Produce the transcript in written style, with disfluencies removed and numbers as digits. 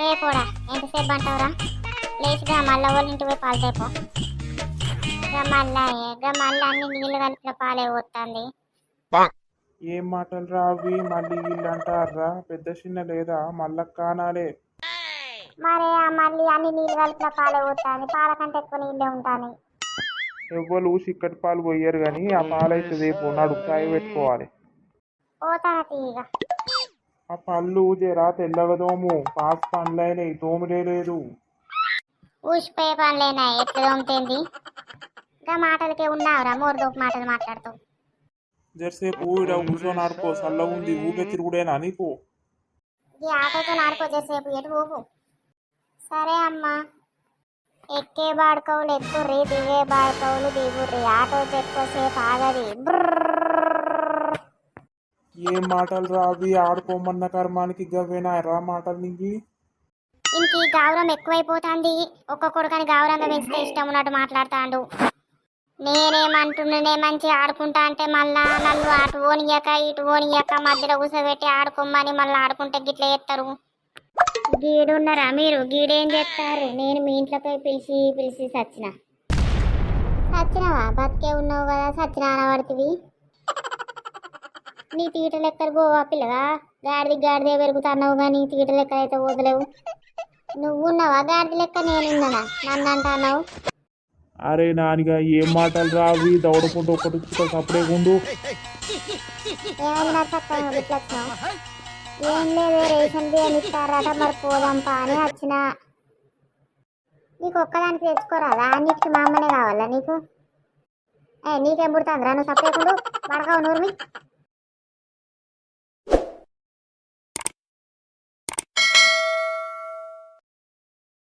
ఏ పోడా ఎంతసేపు అంటావురా? లేచిగా మళ్ళీ వాళ్ళ ఇంటికి పోయి పాలు తేపో. మళ్ళీ అన్ని నీళ్ళు కలిపిన పాలే పోతుంది. ఏం మాటలు రా అవి? మళ్ళీ వీళ్ళు అంటారా? పెద్ద చిన్న లేదా మళ్ళక్క అనాలే. మరే మళ్ళీ అన్ని నీళ్ళు కలిపిన పాలే పోతుంది. పాల కంటే ఎక్కువ నీళ్ళే ఉంటాను. ఎవ్వరు చిక్కటి పాలు పోయ్యారు కానీ ఆ పాలు అయితే రేపు నడుపు కాయ పెట్టుకోవాలి. పోతాను తీగ. ఆ పళ్ళు జరా తెల్లగదోము, పాస్ పండ్లైనవి తోములే లేదు. ఊసిపోయే పనులేనా ఎట్లా తోముతుంది? ఇంకా మాటలకే ఉన్నావురా మోరదోపు మాటలు మాట్లాడుతావు. జరసేపు ఈడ కూర్చొని ఆడుకో, చల్లగా ఉంది. ఊకే తిరుగుడేనా నీకు? ఈ ఆటోతో ఆడుకోసేపు ఎటు పోకు. సరే అమ్మా. ఎక్కే బాడుకోవులు ఎక్కుర్రి, దిగే బాడుకోవులు దిగుర్రి. ఆటో ఎక్కువసేపు ఆగది. ఏం మాటలు రా అవి? ఆడుకోమన్న కర్మానికి గవ్వేనా రా మాటలు నీకు? ఇంక గౌరవం ఎక్కువైపోతుంది. ఒక్క కొడుకని గౌరవంగా పెంచితే ఇష్టం ఉన్నట్టు మాట్లాడుతాండు. నేనేమంటున్నానే మంచిగా ఆడుకుంటా అంటే మళ్ళా నన్ను అటు ఓనియక ఇటు ఓనియక మధ్యలో కూసబెట్టి ఆడుకోమని మళ్ళీ ఆడుకుంటే గిట్లా చేస్తారు. గీడున్నారా మీరు? గీడేం చేస్తారు? నేను మీ ఇంట్లోకి పిలిచి పిలిచి సచ్చినవా? బతికే ఉన్నావు కదా, సచ్చిన అనబడుతుంది. నీ తీట లెక్కలు పోవా పిల్లగా? గాడిదే పెరుగుతున్నావు కానీ తీట లెక్కలు అయితే వదలేవు. నువ్వున్నావా గాడిద లెక్క? నేనున్నానా నన్ను అంటున్నావు? అరే నానిగా ఏం మాటలు రా అవి? దౌడకుంటూ ఒకటి సపడే గుండు. ఏమైనా చక్కగా ఇట్లా వచ్చినావు? ఏం లేదు, రేషన్ బియ్యం ఇస్తారట, మరి పోదాంపా అని వచ్చిన. నీకు ఒక్కదానికి తెచ్చుకోరాదా? అన్నిటికీ మా అమ్మనే కావాలా నీకు? నీకేం పుడుతుందిరా? నువ్వు సపరేకుండా పడకావు నూరుమి.